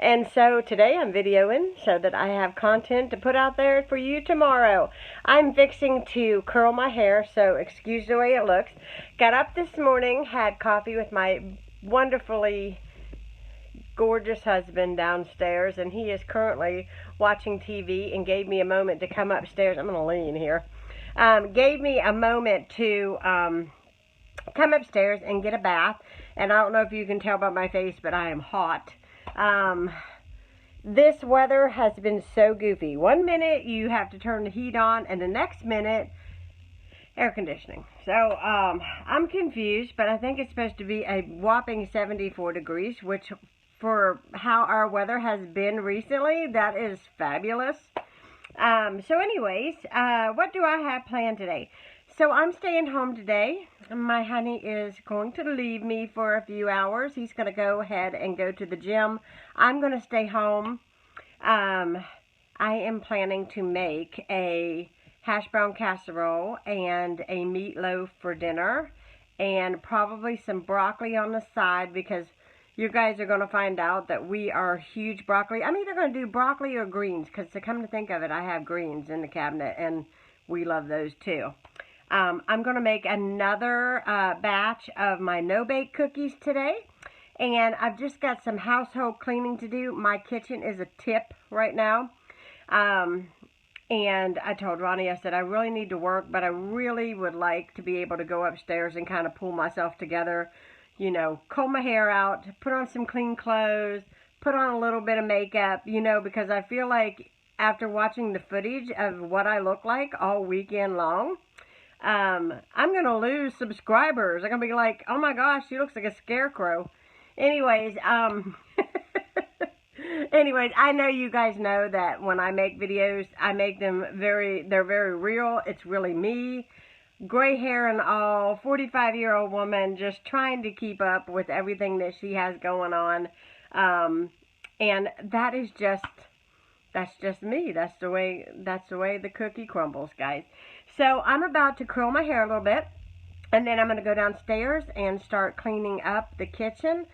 And so today I'm videoing so that I have content to put out there for you tomorrow. I'm fixing to curl my hair, so excuse the way it looks. Got up this morning, had coffee with my wonderfully gorgeous husband downstairs, and he is currently watching TV and gave me a moment to come upstairs. I'm going to lean here. Gave me a moment to come upstairs and get a bath. And I don't know if you can tell by my face, but I am hot. This weather has been so goofy. 1 minute you have to turn the heat on, and the next minute air conditioning. So I'm confused, but I think it's supposed to be a whopping 74 degrees, which for how our weather has been recently, that is fabulous. So anyways, what do I have planned today? So I'm staying home today. My honey is going to leave me for a few hours. He's going to go ahead and go to the gym. I'm going to stay home. I am planning to make a hash brown casserole and a meatloaf for dinner, and probably some broccoli on the side, because you guys are going to find out that we are huge broccoli. I'm either going to do broccoli or greens, because to come to think of it, I have greens in the cabinet, and we love those too. I'm going to make another batch of my no-bake cookies today. And I've just got some household cleaning to do. My kitchen is a tip right now. And I told Ronnie, I said, I really need to work, but I really would like to be able to go upstairs and kind of pull myself together. You know, comb my hair out, put on some clean clothes, put on a little bit of makeup, you know, because I feel like after watching the footage of what I look like all weekend long, I'm going to lose subscribers. They're going to be like, oh my gosh, she looks like a scarecrow. Anyways, I know you guys know that when I make videos, I make them they're very real. It's really me, gray hair and all, 45-year-old woman, just trying to keep up with everything that she has going on. And that's just me. That's the way the cookie crumbles, guys. So I'm about to curl my hair a little bit, and then I'm going to go downstairs and start cleaning up the kitchen.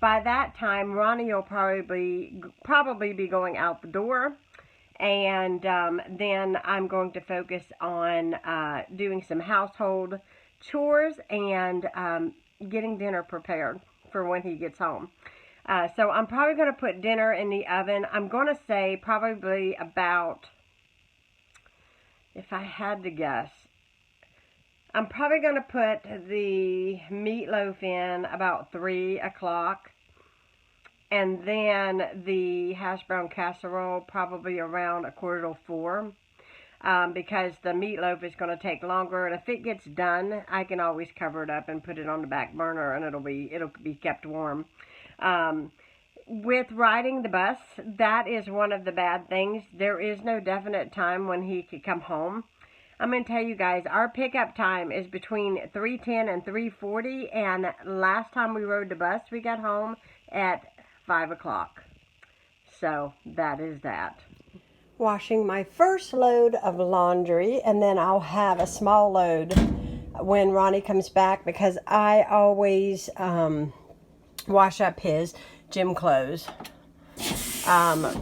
By that time, Ronnie will probably be going out the door, and then I'm going to focus on doing some household chores and getting dinner prepared for when he gets home. So I'm probably going to put dinner in the oven. I'm going to say probably about, if I had to guess, I'm probably going to put the meatloaf in about 3 o'clock. And then the hash brown casserole probably around 3:45. Because the meatloaf is going to take longer. And if it gets done, I can always cover it up and put it on the back burner, and it'll be kept warm. With riding the bus, that is one of the bad things. There is no definite time when he could come home. I'm going to tell you guys, our pickup time is between 3:10 and 3:40, and last time we rode the bus, we got home at 5 o'clock. So that is that. Washing my first load of laundry, and then I'll have a small load when Ronnie comes back, because I always wash up his gym clothes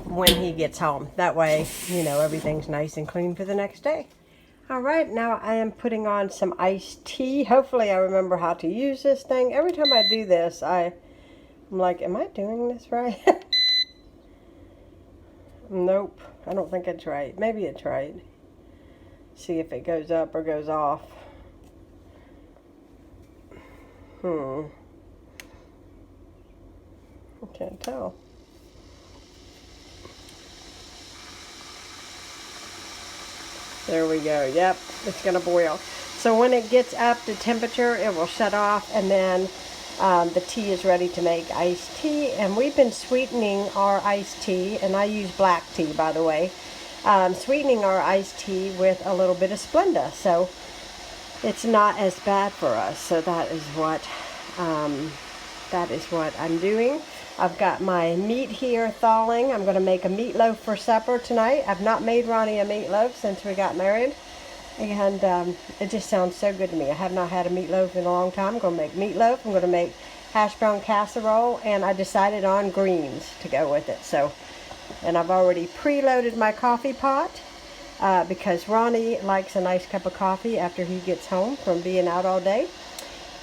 when he gets home. That way, you know, everything's nice and clean for the next day. All right, now I am putting on some iced tea. Hopefully I remember how to use this thing. Every time I do this, I'm like, am I doing this right? Nope, I don't think it's right. Maybe it's right. See if it goes up or goes off. I can't tell. There we go. Yep, it's going to boil. So when it gets up to temperature, it will shut off, and then the tea is ready to make iced tea. And we've been sweetening our iced tea, and I use black tea, by the way. Sweetening our iced tea with a little bit of Splenda, so it's not as bad for us. So that is what I'm doing. I've got my meat here thawing. I'm going to make a meatloaf for supper tonight. I've not made Ronnie a meatloaf since we got married. And it just sounds so good to me. I have not had a meatloaf in a long time. I'm going to make meatloaf. I'm going to make hash brown casserole, and I decided on greens to go with it. So, and I've already preloaded my coffee pot because Ronnie likes a nice cup of coffee after he gets home from being out all day.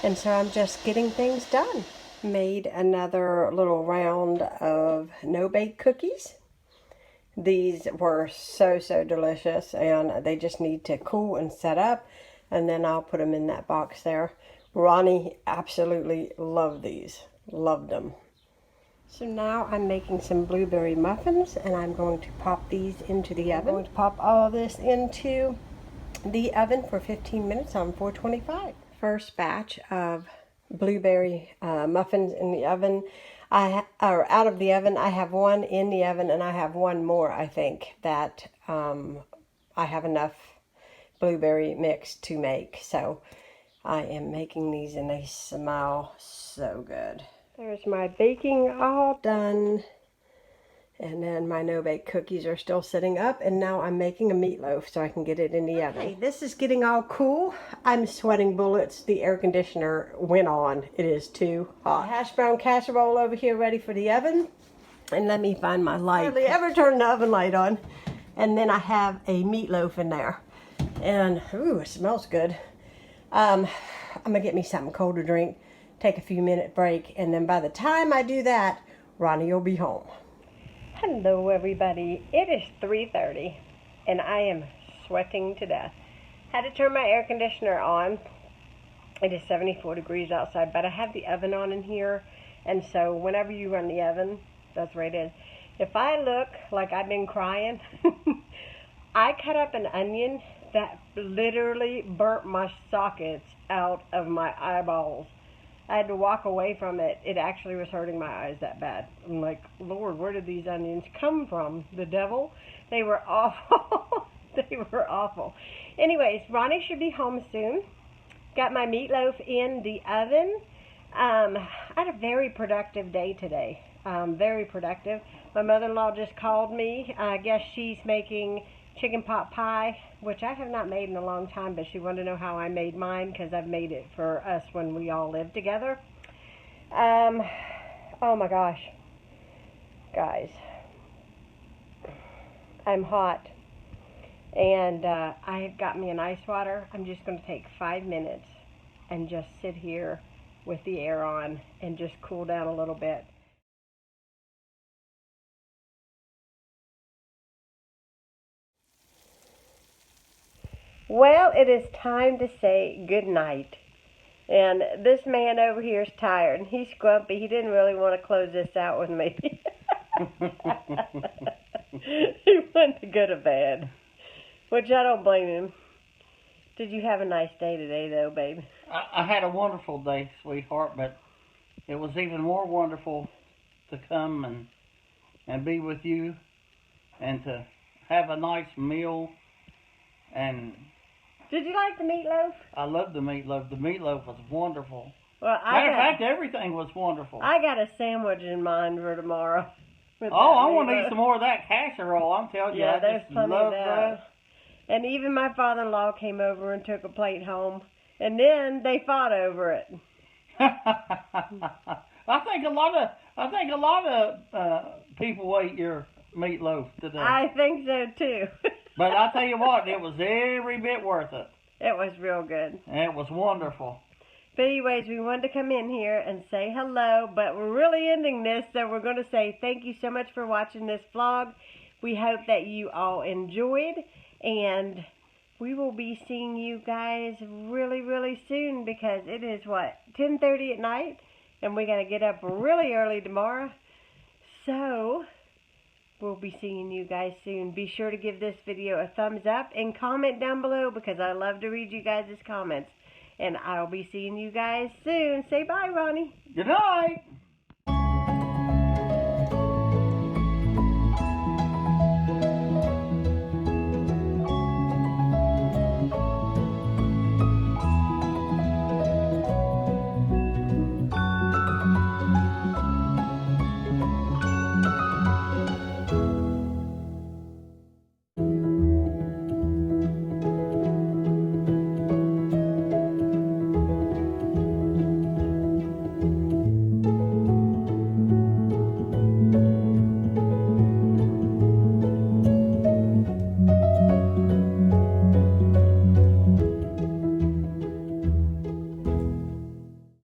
And so I'm just getting things done. Made another little round of no-bake cookies. These were so delicious, and they just need to cool and set up, and then I'll put them in that box there. Ronnie absolutely loved these. Loved them. So now I'm making some blueberry muffins, and I'm going to pop these into the oven. I'm going to pop all of this into the oven for 15 minutes on 425. First batch of blueberry muffins in the oven. Out of the oven. I have one in the oven, and I have one more, I think, that I have enough blueberry mix to make. So I am making these, and they smell so good. There's my baking all done. And then my no-bake cookies are still sitting up, and now I'm making a meatloaf so I can get it in the oven. Okay, this is getting all cool. I'm sweating bullets. The air conditioner went on. It is too hot. Hash brown casserole over here ready for the oven. And let me find my light. I hardly ever turn the oven light on. And then I have a meatloaf in there. And, ooh, it smells good. I'm going to get me something cold to drink, take a few minute break, and then by the time I do that, Ronnie will be home. Hello everybody, it is 3:30 and I am sweating to death. Had to turn my air conditioner on. It is 74 degrees outside, but I have the oven on in here, and so whenever you run the oven, that's where it is. If I look like I've been crying, I cut up an onion that literally burnt my sockets out of my eyeballs. I had to walk away from it. It actually was hurting my eyes that bad. I'm like, Lord, where did these onions come from? The devil? They were awful. They were awful. Anyways, Ronnie should be home soon. Got my meatloaf in the oven. I had a very productive day today. Very productive. My mother-in-law just called me. I guess she's making chicken pot pie, which I have not made in a long time, but she wanted to know how I made mine because I've made it for us when we all live together. Oh my gosh, guys, I'm hot, and I have got me an ice water. I'm just going to take 5 minutes and just sit here with the air on and just cool down a little bit. Well, it is time to say good night. And this man over here is tired, and he's grumpy. He didn't really want to close this out with me. He wanted to go to bed, which I don't blame him. Did you have a nice day today, though, baby? I had a wonderful day, sweetheart, but it was even more wonderful to come and be with you and to have a nice meal. And did you like the meatloaf? I loved the meatloaf. The meatloaf was wonderful. Well, matter of fact, everything was wonderful. I got a sandwich in mind for tomorrow. Oh, I want to eat some more of that casserole. I'm telling you, yeah, I there's just plenty love of that. And even my father-in-law came over and took a plate home, and then they fought over it. I think a lot of people ate your meatloaf today. I think so too. But I tell you what, it was every bit worth it. It was real good. It was wonderful. But anyways, we wanted to come in here and say hello, but we're really ending this, so we're going to say thank you so much for watching this vlog. We hope that you all enjoyed, and we will be seeing you guys really soon, because it is, what, 10:30 at night, and we're going to get up really early tomorrow. So we'll be seeing you guys soon. Be sure to give this video a thumbs up and comment down below, because I love to read you guys' comments. And I'll be seeing you guys soon. Say bye, Ronnie. Good night.